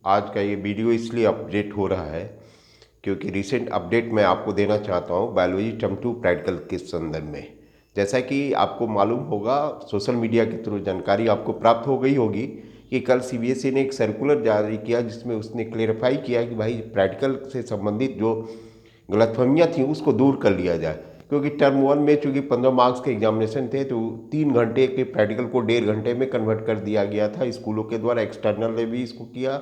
आज का ये वीडियो इसलिए अपडेट हो रहा है क्योंकि रिसेंट अपडेट मैं आपको देना चाहता हूँ बायोलॉजी टर्म 2 प्रैक्टिकल के संदर्भ में। जैसा कि आपको मालूम होगा, सोशल मीडिया के थ्रू जानकारी आपको प्राप्त हो गई होगी कि कल सीबीएसई ने एक सर्कुलर जारी किया जिसमें उसने क्लेरिफाई किया कि भाई प्रैक्टिकल से संबंधित जो गलतफहमियाँ थी उसको दूर कर लिया जाए। क्योंकि टर्म 1 में चूँकि 15 मार्क्स के एग्जामिनेशन थे तो 3 घंटे के प्रैक्टिकल को 1.5 घंटे में कन्वर्ट कर दिया गया था स्कूलों के द्वारा। एक्सटर्नल ने भी इसको किया।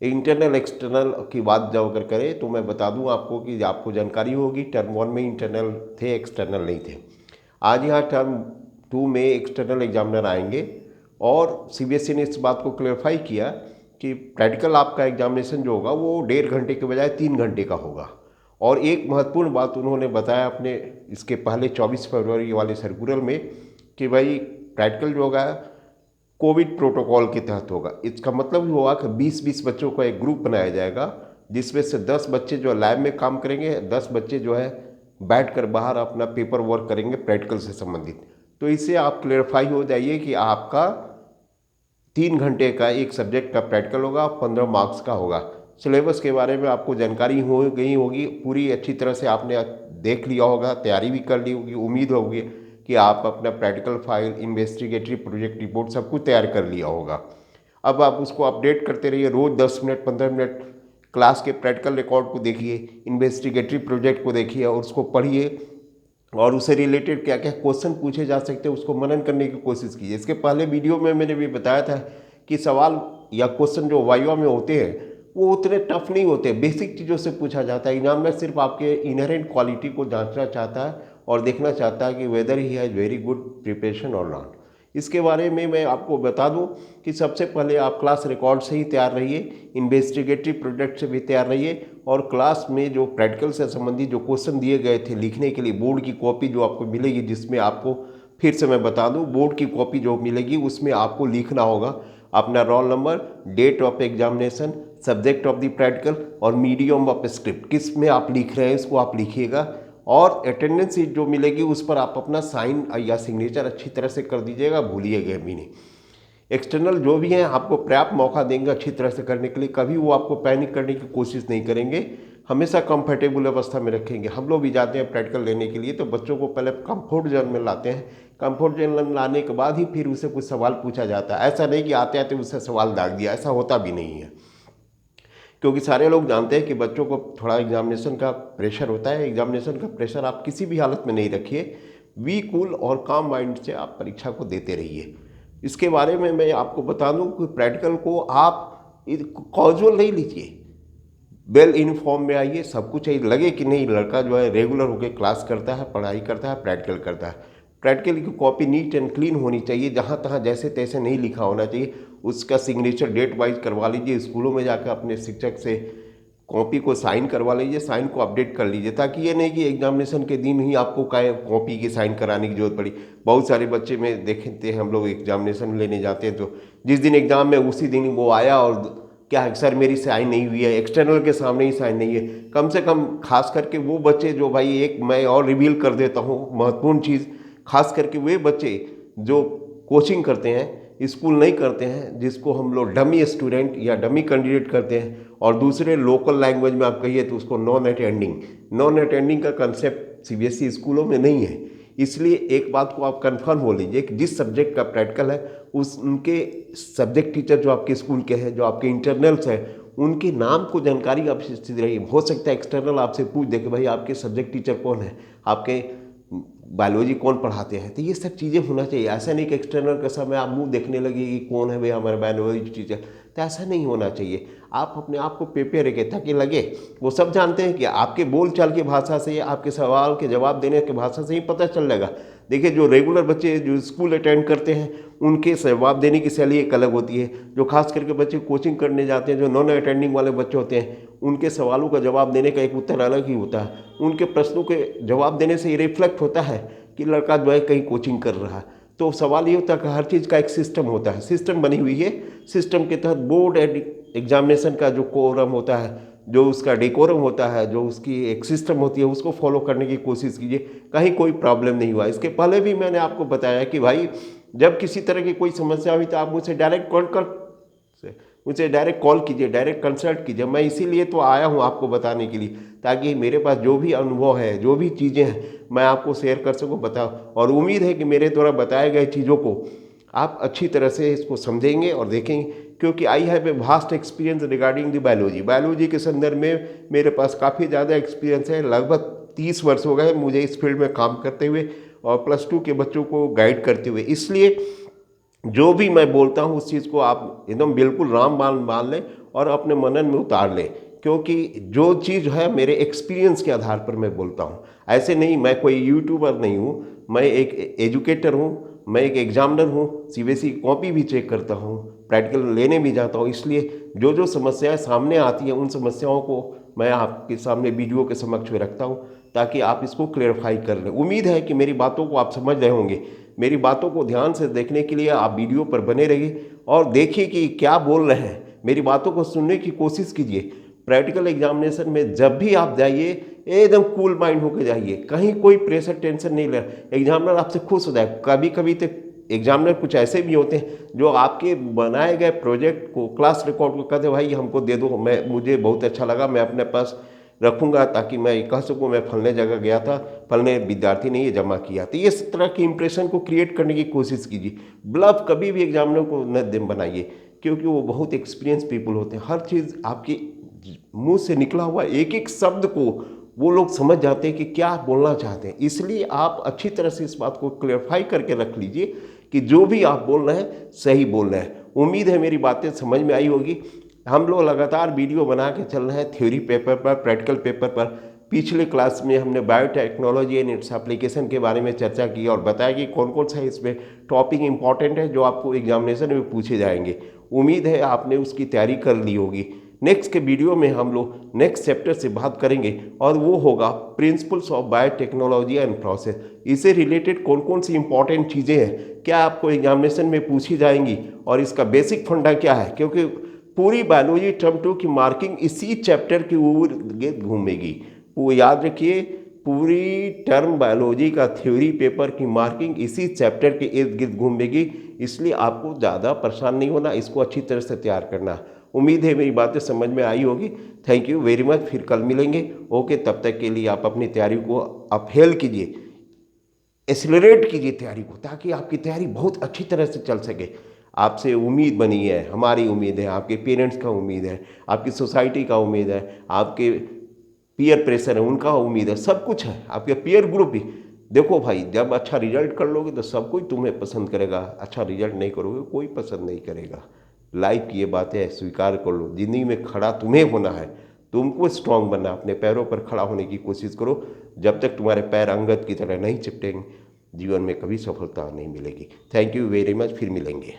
इंटरनल एक्सटर्नल की बात जब अगर करें तो मैं बता दूं आपको कि आपको जानकारी होगी टर्म 1 में इंटरनल थे, एक्सटर्नल नहीं थे। आज यहाँ टर्म 2 में एक्सटर्नल एग्जामिनर आएंगे और सीबीएसई ने इस बात को क्लेरिफाई किया कि प्रैक्टिकल आपका एग्जामिनेशन जो होगा वो 1.5 घंटे के बजाय 3 घंटे का होगा। और एक महत्वपूर्ण बात उन्होंने बताया अपने इसके पहले 24 फरवरी वाले सर्कुलर में कि भाई प्रैक्टिकल जो होगा कोविड प्रोटोकॉल के तहत होगा। इसका मतलब हुआ कि 20-20 बच्चों का एक ग्रुप बनाया जाएगा जिसमें से 10 बच्चे जो लैब में काम करेंगे, 10 बच्चे जो है बैठकर बाहर अपना पेपर वर्क करेंगे प्रैक्टिकल से संबंधित। तो इससे आप क्लेरिफाई हो जाइए कि आपका 3 घंटे का एक सब्जेक्ट का प्रैक्टिकल होगा, 15 मार्क्स का होगा। सिलेबस के बारे में आपको जानकारी हो गई होगी, पूरी अच्छी तरह से आपने देख लिया होगा, तैयारी भी कर ली होगी। उम्मीद होगी कि आप अपना प्रैक्टिकल फाइल, इन्वेस्टिगेटरी प्रोजेक्ट रिपोर्ट सब कुछ तैयार कर लिया होगा। अब आप उसको अपडेट करते रहिए, रोज़ 10 मिनट 15 मिनट क्लास के प्रैक्टिकल रिकॉर्ड को देखिए, इन्वेस्टिगेटरी प्रोजेक्ट को देखिए और उसको पढ़िए और उससे रिलेटेड क्या क्या क्वेश्चन पूछे जा सकते हैं उसको मनन करने की कोशिश कीजिए। इसके पहले वीडियो में मैंने भी बताया था कि सवाल या क्वेश्चन जो वाइवा में होते हैं वो उतने टफ नहीं होते, बेसिक चीज़ों से पूछा जाता है। एग्जामिनर सिर्फ आपके इनहेरेंट क्वालिटी को जांचना चाहता है और देखना चाहता है कि weather he has very good preparation और नॉट। इसके बारे में मैं आपको बता दूं कि सबसे पहले आप क्लास रिकॉर्ड से ही तैयार रहिए, इन्वेस्टिगेटिव प्रोजेक्ट से भी तैयार रहिए और क्लास में जो प्रैक्टिकल से संबंधित जो क्वेश्चन दिए गए थे लिखने के लिए बोर्ड की कॉपी जो आपको मिलेगी, जिसमें आपको फिर से मैं बता दूं बोर्ड की कॉपी जो मिलेगी उसमें आपको लिखना होगा अपना roll number, date of examination, subject of the practical और मीडियम ऑफ स्क्रिप्ट, किस में आप लिख रहे हैं इसको आप लिखिएगा। और अटेंडेंस शीट जो मिलेगी उस पर आप अपना साइन या सिग्नेचर अच्छी तरह से कर दीजिएगा, भूलिएगा भी नहीं। एक्सटर्नल जो भी हैं आपको पर्याप्त मौका देंगे अच्छी तरह से करने के लिए, कभी वो आपको पैनिक करने की कोशिश नहीं करेंगे, हमेशा कंफर्टेबल अवस्था में रखेंगे। हम लोग भी जाते हैं प्रैक्टिकल लेने के लिए तो बच्चों को पहले कंफर्ट जोन में लाते हैं, कंफर्ट जोन में लाने के बाद ही फिर उसे कुछ सवाल पूछा जाता है। ऐसा नहीं कि आते आते उससे सवाल दाग दिया, ऐसा होता भी नहीं है। क्योंकि सारे लोग जानते हैं कि बच्चों को थोड़ा एग्जामिनेशन का प्रेशर होता है। एग्जामिनेशन का प्रेशर आप किसी भी हालत में नहीं रखिए, बी कूल और काम माइंड से आप परीक्षा को देते रहिए। इसके बारे में मैं आपको बता दूं कि प्रैक्टिकल को आप कॉजुअल नहीं लीजिए, वेल इन्फॉर्म में आइए। सब कुछ लगे कि नहीं लड़का जो है रेगुलर होकर क्लास करता है, पढ़ाई करता है, प्रैक्टिकल करता है। प्रैक्टिकल की कॉपी नीट एंड क्लीन होनी चाहिए, जहाँ तहाँ जैसे तैसे नहीं लिखा होना चाहिए। उसका सिग्नेचर डेट वाइज करवा लीजिए, स्कूलों में जाकर अपने शिक्षक से कॉपी को साइन करवा लीजिए, साइन को अपडेट कर लीजिए, ताकि ये नहीं कि एग्जामिनेशन के दिन ही आपको कॉपी की साइन कराने की जरूरत पड़ी। बहुत सारे बच्चे में देखते हैं, हम लोग एग्जामिनेशन लेने जाते हैं तो जिस दिन एग्जाम में उसी दिन वो आया और क्या है सर मेरी साइन नहीं हुई है, एक्सटर्नल के सामने ही साइन नहीं है। कम से कम खास करके वो बच्चे जो भाई, एक मैं और रिवील कर देता हूँ महत्वपूर्ण चीज़, खास करके वे बच्चे जो कोचिंग करते हैं, स्कूल नहीं करते हैं, जिसको हम लोग डमी स्टूडेंट या डमी कैंडिडेट करते हैं, और दूसरे लोकल लैंग्वेज में आप कहिए तो उसको नॉन अटेंडिंग। नॉन अटेंडिंग का कंसेप्ट सीबीएसई स्कूलों में नहीं है। इसलिए एक बात को आप कंफर्म हो लीजिए कि जिस सब्जेक्ट का प्रैक्टिकल है उस उनके सब्जेक्ट टीचर जो आपके स्कूल के हैं, जो आपके इंटरनल्स हैं, उनके नाम को जानकारी आपसे स्थित रही। हो सकता है एक्सटर्नल आपसे पूछ दे कि भाई आपके सब्जेक्ट टीचर कौन है, आपके बायोलॉजी कौन पढ़ाते हैं। तो ये सब चीज़ें होना चाहिए। ऐसा नहीं कि एक्सटर्नल का समय आप मुंह देखने लगे कि कौन है भाई हमारा बायोलॉजी टीचर, तो ऐसा नहीं होना चाहिए। आप अपने आप को प्रिपेयर रखें ताकि लगे वो सब जानते हैं कि आपके बोलचाल की भाषा से, आपके सवाल के जवाब देने की भाषा से ही पता चल जाएगा। देखिए जो रेगुलर बच्चे जो स्कूल अटेंड करते हैं उनके जवाब देने की शैली एक अलग होती है। जो खास करके बच्चे कोचिंग करने जाते हैं, जो नॉन अटेंडिंग वाले बच्चे होते हैं, उनके सवालों का जवाब देने का एक उत्तर अलग ही होता है। उनके प्रश्नों के जवाब देने से ये रिफ्लेक्ट होता है कि लड़का जो है कहीं कोचिंग कर रहा है। तो सवाल ये होता है कि हर चीज़ का एक सिस्टम होता है, सिस्टम बनी हुई है। सिस्टम के तहत बोर्ड एग्जामिनेशन का जो कोरम होता है, जो उसका डेकोरम होता है, जो उसकी एक सिस्टम होती है, उसको फॉलो करने की कोशिश कीजिए, कहीं कोई प्रॉब्लम नहीं हुआ। इसके पहले भी मैंने आपको बताया कि भाई जब किसी तरह की कोई समस्या हुई तो आप मुझसे डायरेक्ट कॉन्टैक्ट मुझे डायरेक्ट कॉल कीजिए, डायरेक्ट कंसल्ट कीजिए। मैं इसीलिए तो आया हूँ आपको बताने के लिए, ताकि मेरे पास जो भी अनुभव है, जो भी चीज़ें हैं, मैं आपको शेयर कर सकूँ, बताओ। और उम्मीद है कि मेरे द्वारा बताए गए चीज़ों को आप अच्छी तरह से इसको समझेंगे और देखेंगे, क्योंकि I have a vast experience regarding the biology. Biology के संदर्भ में मेरे पास काफ़ी ज़्यादा एक्सपीरियंस है, लगभग 30 वर्ष हो गए मुझे इस फील्ड में काम करते हुए और +2 के बच्चों को गाइड करते हुए। इसलिए जो भी मैं बोलता हूँ उस चीज़ को आप एकदम बिल्कुल रामबाण मान लें और अपने मनन में उतार लें, क्योंकि जो चीज़ है मेरे एक्सपीरियंस के आधार पर मैं बोलता हूँ। ऐसे नहीं, मैं कोई यूट्यूबर नहीं हूँ, मैं एक एजुकेटर हूँ, मैं एक एग्जामिनर हूँ, सीबीएसई की कॉपी भी चेक करता हूँ, प्रैक्टिकल लेने भी जाता हूँ। इसलिए जो जो समस्याएं सामने आती हैं उन समस्याओं को मैं आपके सामने वीडियो के समक्ष में रखता हूँ, ताकि आप इसको क्लेरिफाई कर लें। उम्मीद है कि मेरी बातों को आप समझ रहे होंगे। मेरी बातों को ध्यान से देखने के लिए आप वीडियो पर बने रहिए और देखिए कि क्या बोल रहे हैं, मेरी बातों को सुनने की कोशिश कीजिए। प्रैक्टिकल एग्जामिनेशन में जब भी आप जाइए एकदम कूल माइंड होकर जाइए, कहीं कोई प्रेशर टेंशन नहीं ले। एग्जामिनर आपसे खुश हो जाए। कभी कभी तो एग्जामिनर कुछ ऐसे भी होते हैं जो आपके बनाए गए प्रोजेक्ट को, क्लास रिकॉर्ड को कहते भाई हमको दे दो, मुझे बहुत अच्छा लगा, मैं अपने पास रखूंगा, ताकि मैं कह सकूं मैं फलने जगह गया था, फलने विद्यार्थी ने ये जमा किया। तो इस तरह की इंप्रेशन को क्रिएट करने की कोशिश कीजिए। ब्लफ कभी भी एग्जामिनर को न बनाइए, क्योंकि वो बहुत एक्सपीरियंस पीपल होते हैं। हर चीज़ आपके मुंह से निकला हुआ एक एक शब्द को वो लोग समझ जाते हैं कि क्या आप बोलना चाहते हैं। इसलिए आप अच्छी तरह से इस बात को क्लेरिफाई करके रख लीजिए कि जो भी आप बोल रहे हैं सही बोल रहे हैं। उम्मीद है मेरी बातें समझ में आई होगी। हम लोग लगातार वीडियो बना के चल रहे हैं थ्योरी पेपर पर, प्रैक्टिकल पेपर पर। पिछले क्लास में हमने बायोटेक्नोलॉजी एंड इट्स एप्लीकेशन के बारे में चर्चा की और बताया कि कौन कौन सा इसमें टॉपिक इंपॉर्टेंट है जो आपको एग्जामिनेशन में पूछे जाएंगे। उम्मीद है आपने उसकी तैयारी कर ली होगी। नेक्स्ट के वीडियो में हम लोग नेक्स्ट चैप्टर से बात करेंगे और वो होगा principles of biotechnology and process. इससे रिलेटेड कौन कौन सी इंपॉर्टेंट चीज़ें हैं, क्या आपको एग्जामिनेशन में पूछी जाएंगी और इसका बेसिक फंडा क्या है, क्योंकि पूरी बायोलॉजी टर्म 2 की मार्किंग इसी चैप्टर के इर्द गिर्द घूमेगी। वो याद रखिए, पूरी टर्म बायोलॉजी का थ्योरी पेपर की मार्किंग इसी चैप्टर के इर्द गिर्द घूमेगी। इसलिए आपको ज़्यादा परेशान नहीं होना, इसको अच्छी तरह से तैयार करना। उम्मीद है मेरी बातें समझ में आई होगी। Thank you very much. फिर कल मिलेंगे। ओके, तब तक के लिए आप अपनी तैयारी को अपहेल कीजिए, एक्सेलरेट कीजिए तैयारी को, ताकि आपकी तैयारी बहुत अच्छी तरह से चल सके। आपसे उम्मीद बनी है, हमारी उम्मीद है, आपके पेरेंट्स का उम्मीद है, आपकी सोसाइटी का उम्मीद है, आपके पीयर प्रेशर है उनका उम्मीद है, सब कुछ है, आपके पीयर ग्रुप भी। देखो भाई, जब अच्छा रिजल्ट कर लोगे तो सब कोई तुम्हें पसंद करेगा, अच्छा रिजल्ट नहीं करोगे कोई पसंद नहीं करेगा। लाइफ की ये बातें स्वीकार कर लो। ज़िंदगी में खड़ा तुम्हें होना है, तुमको स्ट्रांग बनना, अपने पैरों पर खड़ा होने की कोशिश करो। जब तक तुम्हारे पैर अंगद की तरह नहीं चिपटेंगे, जीवन में कभी सफलता नहीं मिलेगी। Thank you very much. फिर मिलेंगे।